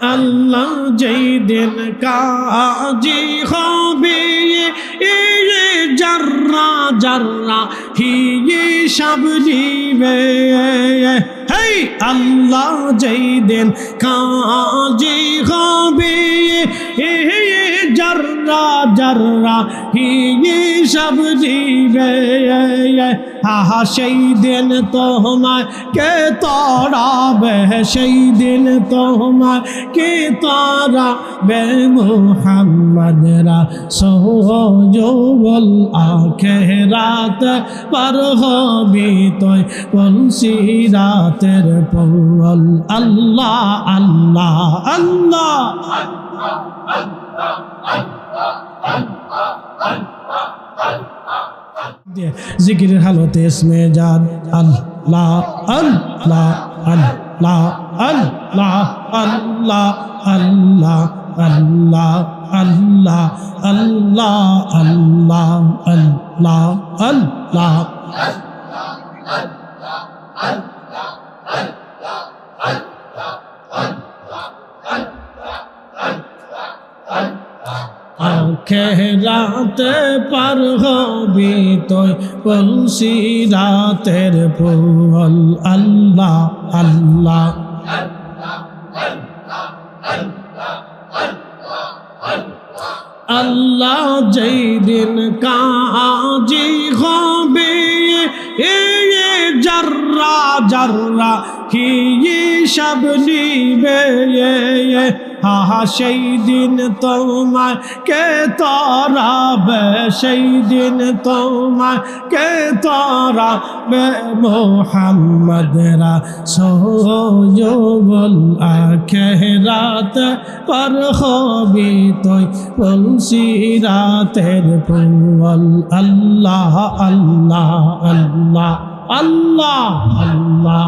আল্লাহ যেই দিন কাজী হবে জাররা জাররা হিসাব দিবে হেই আল্লাহ যেই দিন কাজী হবে জাররা জাররা হিসাব দিবে আহা সেই দিন তোমায় কে তাড়াবে সেই দিন তোমায় কে তাড়াবে মুহাম্মদ রাসূল আখিরাত পার হবি তুই কোন সিরাতের পল আল্লাহ আল্লাহ আল্লাহ জিকিরের হালতে ইসমে জাদ আল্লাহ আল্লাহ আল্লাহ আল্লাহ আল্লাহ আল্লাহ আল্লাহ আল্লাহ আল্লাহ আল্লাহ আল্লাহ আল্লাহ আখিরাতে পার হবি তুই কোন সিরাতের পল আল্লাহ আল্লাহ আল্লাহ যেই দিন কাজী হবে জাররা জাররা হিসাব নিবে আহা সেই দিন তোমায় কে তাড়াবে সেই দিন তোমায় কে তাড়াবে মুহাম্মদ রাসূল আখিরাত পার হবি তুই কোন সিরাতের পল আল্লাহ আল্লাহ আল্লাহ আল্লাহ আল্লাহ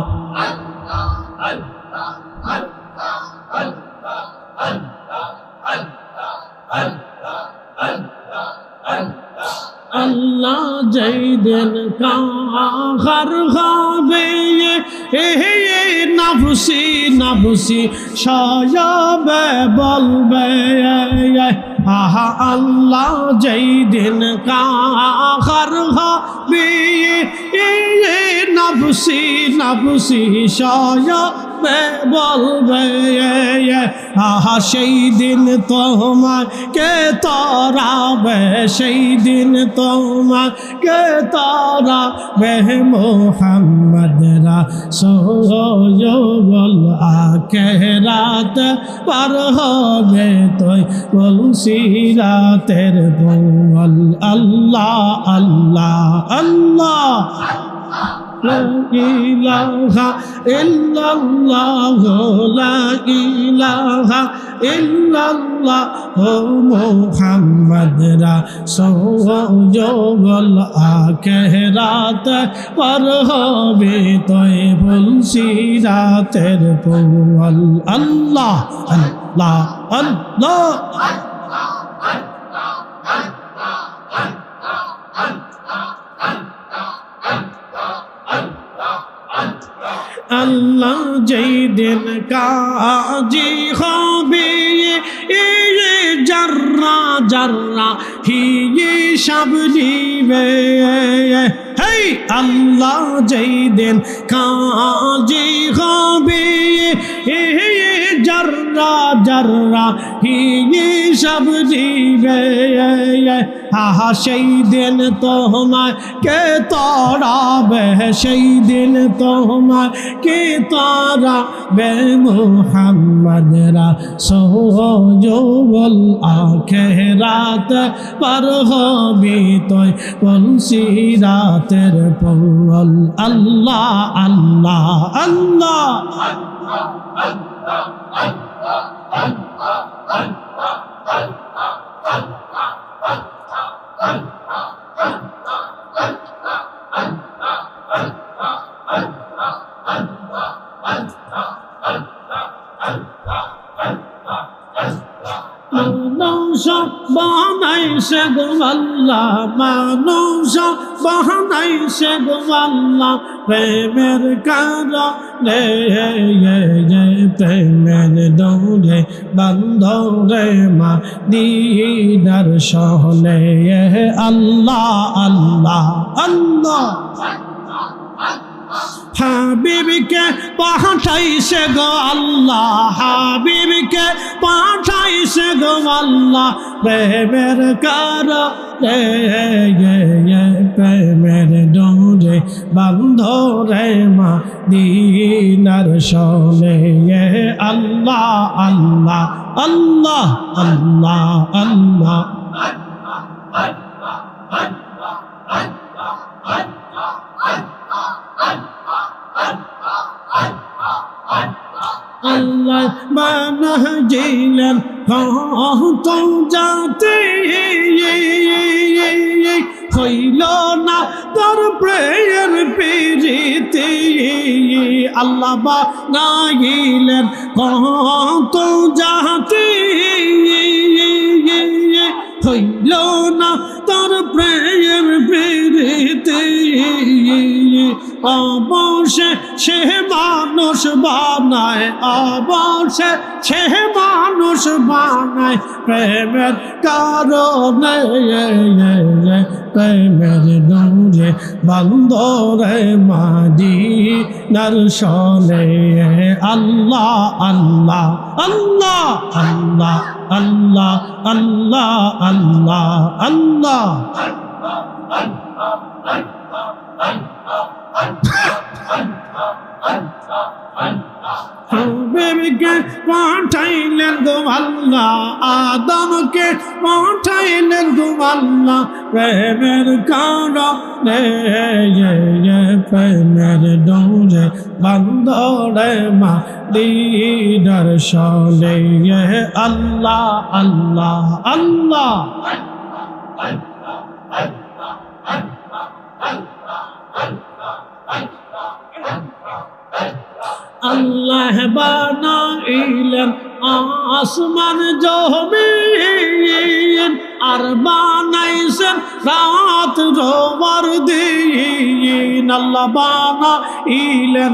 আল্লাহ যেই দিন কাহার হবে নাফসি নাফসি সয়াবে বলবে আহা আল্লাহ যেই দিন কাহার হবে নাফসি নাফসি সয়াবে বলবে আহা সেই দিন তোমায় কে তাড়াবে সেই দিন তোমায় কে তাড়াবে মুহাম্মদ রাসূল আখিরাত পার হবে তুই কোন সিরাতের পল আল্লাহ আল্লাহ আল্লাহ লা ইলাহা ইল্লাল্লাহ লা ইলাহা ইল্লাল্লাহ মুহাম্মদ রাসূল আখিরাত পার হবে তুই কোন সিরাতের পল আল্লাহ আল্লাহ আল্লাহ আল্লাহ যেই দিন কাজী হবে জাররা জাররা হিসাব দিবে হেই আল্লাহ যেই দিন কাজী হবে জাররা জাররা হিসাব দিবে আহা সেই দিন তোমায় কে তাড়াবে সেই দিন তোমায় কে তাড়াবে মুহাম্মদ রাসূল আখিরাত পার হবি তুই কোন সিরাতের পল আল্লাহ আল্লাহ আল্লাহ Allah মানুষ বানাইছে গো আল্লাহ, মানুষ বানাইছে গো আল্লাহ, প্রেমের কারণে প্রেমের দৌড়ে বন্ধরে মদিনার শহরে আল্লাহ আল্লাহ আল্লাহ। হাবিবকে পাঠাইছে গো আল্লাহ, হাবিবকে পাঠাইছে গো আল্লাহ, প্রেমের কারণে প্রেমের ডোরে বন্ধরে মদিনার শহরে আল্লাহ আল্লাহ আল্লাহ আল্লাহ আল্লাহ। আল্লাহ বানাইলেন কত জাতি, হইল না তোর প্রেমের প্রীতি। আল্লাহ বানাইলেন কত জাতি, হইল না তোর প্রেমের প্রীতি। অবশ্যে সে মানুষ বানায়, অবশ্যে সে মানুষ বানায়, প্রেমের কারণে প্রেমের দৌড়ে বন্ধরে মদিনার শহরে আল্লাহ আল্লাহ আল্লাহ আল্লাহ আল্লাহ আল্লাহ আল্লাহ আল্লাহ। হাবিবকে পাঠাইলেন গো আল্লাহ, আদমকে পাঠাইলেন গো আল্লাহ, প্রেমের কারণে প্রেমের ডোরে বন্ধরে মদিনার শহরে আল্লাহ আল্লাহ আল্লাহ। আল্লাহ বানাইলেন আসমান জমিন, আর বানাইছেন রাত রোবার দিন। আল্লাহ বানাইলেন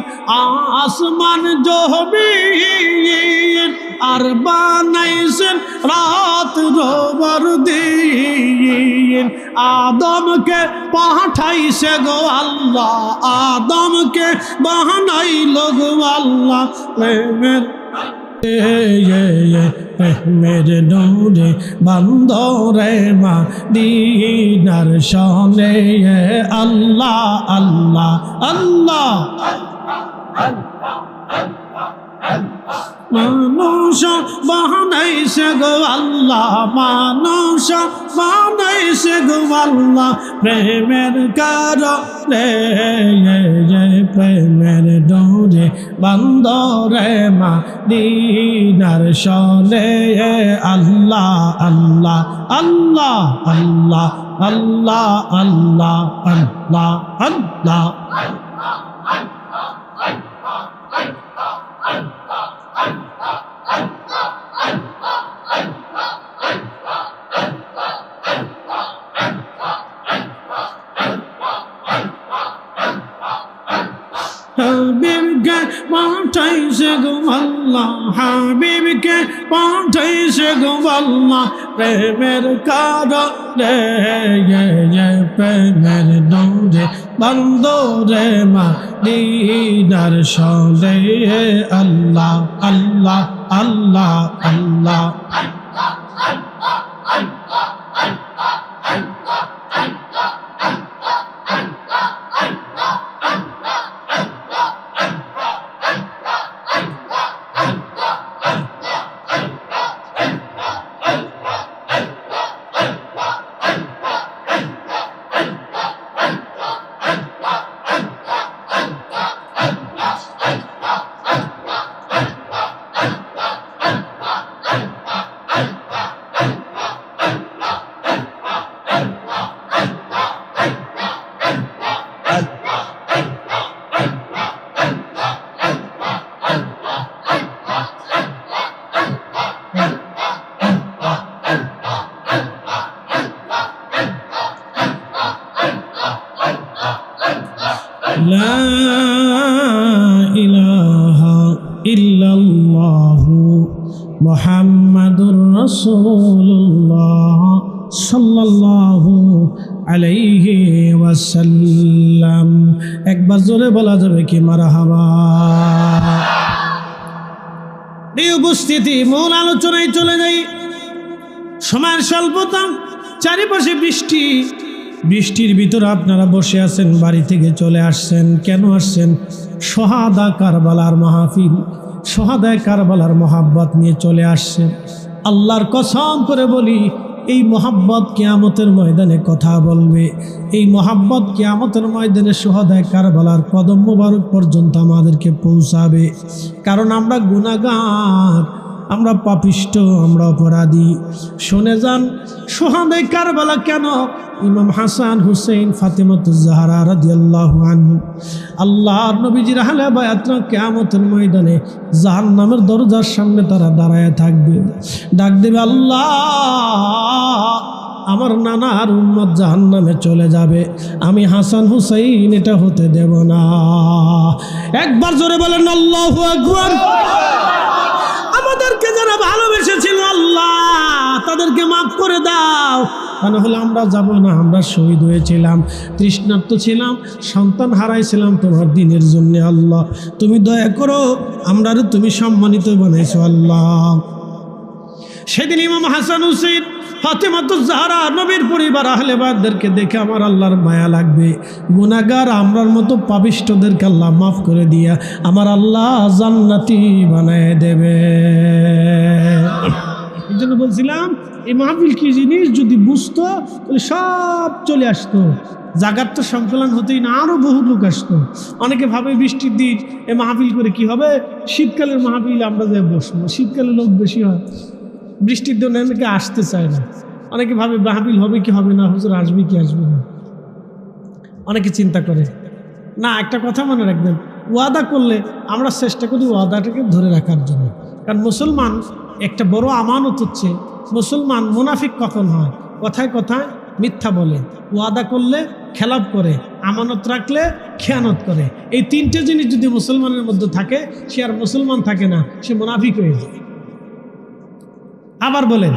আসমান জমিন, আর বানাইছেন রাত রোবার দিন। আদমকে পাঠাইছে গো আল্লাহ, আদমকে বানাইল গো আল্লাহ, প্রেমের প্রেমের ডোরে বন্ধরে মদিনার শহরে আল্লাহ আল্লাহ আল্লাহ। মানুষ বানাইছে গো আল্লাহ, মানুষ বানাইছে গো আল্লাহ, প্রেমের কারণে প্রেমের ডোরে বন্ধরে মদিনার শহরে আল্লাহ আল্লাহ আল্লাহ আল্লাহ আল্লাহ আল্লাহ আল্লাহ আল্লাহ। হাবিবকে পাঠাইছে গো আল্লাহ, হাবিবকে পাঠাইছে গো আল্লাহ, প্রেমের কারণে প্রেমের ডোরে বন্ধরে মদিনার শহরে আল্লাহ আল্লাহ আল্লাহ আল্লাহ। লা ইলাহা ইল্লাল্লাহু মুহাম্মাদুর রাসূলুল্লাহ সাল্লাল্লাহু আলাইহি ওয়াসাল্লাম। একবার জোরে বলা যাবে কি মারহাবা। এই উপস্থিতি মূল আলোচনায় চলে যাই। সময়ের স্বল্পতা, চারিপাশে বৃষ্টি, বৃষ্টির ভিতরে আপনারা বসে আছেন, বাড়ি থেকে চলে আসছেন। কেন আসছেন? শহাদা কারবালার মাহফিল, শহাদা কারবালার মহাব্বত নিয়ে চলে আসছেন। আল্লাহর কসম করে বলি, এই মহাব্বত কিয়ামতের ময়দানে কথা বলবে। এই মহাব্বত কিয়ামতের ময়দানে শহাদা কারবালার কদম মোবারক পর্যন্ত আমাদেরকে পৌঁছাবে। কারণ আমরা গুনাহগার, আমরা পাপিষ্ট, আমরা অপরাধী। শুনে যান, শহাদা কারবালা কেন? ইমাম হাসান হুসেইন ফাতেমাতুজ জাহরা রাদিয়াল্লাহু আনহু আল্লাহর নবীজির আহলে বায়াতরা কিয়ামতের ময়দানে জাহান্নামের দরজার সামনে তারা দাঁড়ায় থাকবে, ডাক দেবে, আল্লাহ আমার নানার উম্মত জাহান্নামে চলে যাবে, আমি হাসান হুসেইন এটা হতে দেব না। একবার জোরে বলেন আল্লাহু আকবার। আমাদেরকে যারা ভালোবেসেছিল আল্লাহ তাদেরকে মাফ করে দাও। কেন হলে আমরা যাব না, আমরা শহীদ হয়েছিলাম, তৃষ্ণার্ত ছিলাম, সন্তান হারাইছিলাম তোমার দিনের জন্য। আল্লাহ তুমি দয়া করো, আমরা তুমি সম্মানিত বানাইছো আল্লাহ। সেদিন ইমাম হাসান হুসেইন ফাতেমাতুজ জাহরা নবীর পরিবার আহলে বায়তদেরকে দেখে আমার আল্লাহর মায়া লাগবে। গুনাহগার আমরার মতো পাপিষ্টদেরকে আল্লাহ মাফ করে দিয়া আমার আল্লাহ জান্নাতি বানায় দেবে। এই জন্য বলছিলাম, এই মাহফিল কি জিনিস যদি বুঝতো তাহলে সব চলে আসতো। জাগার তো সংকলন হতেই না, আরও বহু লোক আসতো। অনেকে ভাবে বৃষ্টির দিন এ মাহফিল করে কি হবে, শীতকালের মাহফিল আমরা যে বসবো, শীতকালে লোক বেশি হয়, বৃষ্টির দিন অনেকে আসতে চায় না। অনেকে ভাবে মাহফিল হবে কি হবে না, হুজুর আসবে কি আসবে না, অনেকে চিন্তা করে না। একটা কথা মনে রাখবেন, ওয়াদা করলে আমরা চেষ্টা করি ওয়াদাটাকে ধরে রাখার জন্য। কারণ মুসলমান একটা বড় আমানত হচ্ছে, মুসলমান মুনাফিক কখন হয়? কথায় কথায় মিথ্যা বলে, ওয়াদা করলে খেলাপ করে, আমানত রাখলে খেয়ানত করে। এই তিনটে জিনিস যদি মুসলমানের মধ্যে থাকে, সে আর মুসলমান থাকে না, সে মুনাফিক হয়ে যায়। আবার বলেন,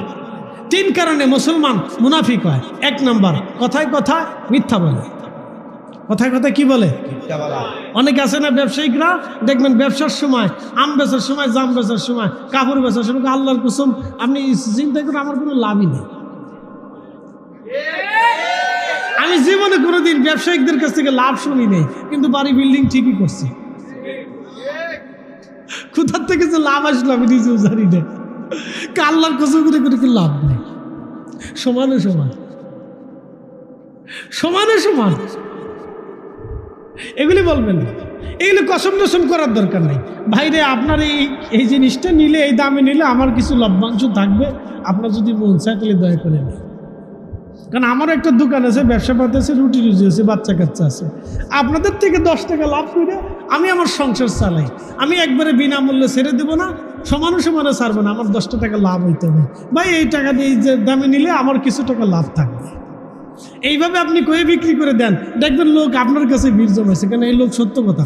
তিন কারণে মুসলমান মুনাফিক হয়। এক নাম্বার, কথায় কথায় মিথ্যা বলে। কথায় কথায় কি বলে? অনেকে আছে না ব্যবসায়িকরা, দেখবেন ব্যবসার সময়, আম বেচার সময়, জাম বেচার সময়, কাপড় বেচার সময় আল্লাহর কসম আপনি চিন্তা করেন আমার কোনো লাভই নেই। আমি জীবনে কোনোদিন ব্যবসায়িকদের কাছ থেকে লাভ শুনি নেই, কিন্তু বাড়ি বিল্ডিং ঠিকই করছি। কোথার থেকে যে লাভ আসলো আমি নিজেও জানি না। আল্লাহর কসম করে করে কি লাভ নেই। সমানে সমান, সমানে সমান। এগুলি বলবেন না, এগুলি কসম টসম করার দরকার নেই। ভাইরে আপনার এই জিনিসটা নিলে, এই দামে নিলে আমার কিছু লভ্যাংশ থাকবে, আপনার যদি মন চায় তাহলে দয়া করে নেই। কারণ আমারও একটা দোকান আছে, ব্যবসা পাতি আছে, রুটি রুজি আছে, বাচ্চা কাচ্চা আছে। আপনাদের থেকে 10 টাকা লাভ করে আমি আমার সংসার চালাই। আমি একবারে বিনামূল্যে ছেড়ে দেবো না, সমানে সমানে ছাড়বো না, আমার 10 টাকা লাভ হইতে হবে। ভাই এই টাকা দিয়ে যে দামে নিলে আমার কিছু টাকা লাভ থাকবে। এইভাবে আপনি কয়ে বিক্রি করে দেন, দেখবেন লোক আপনার কাছে ভিড় জমাইছে, কেন এই লোক সত্য কথা।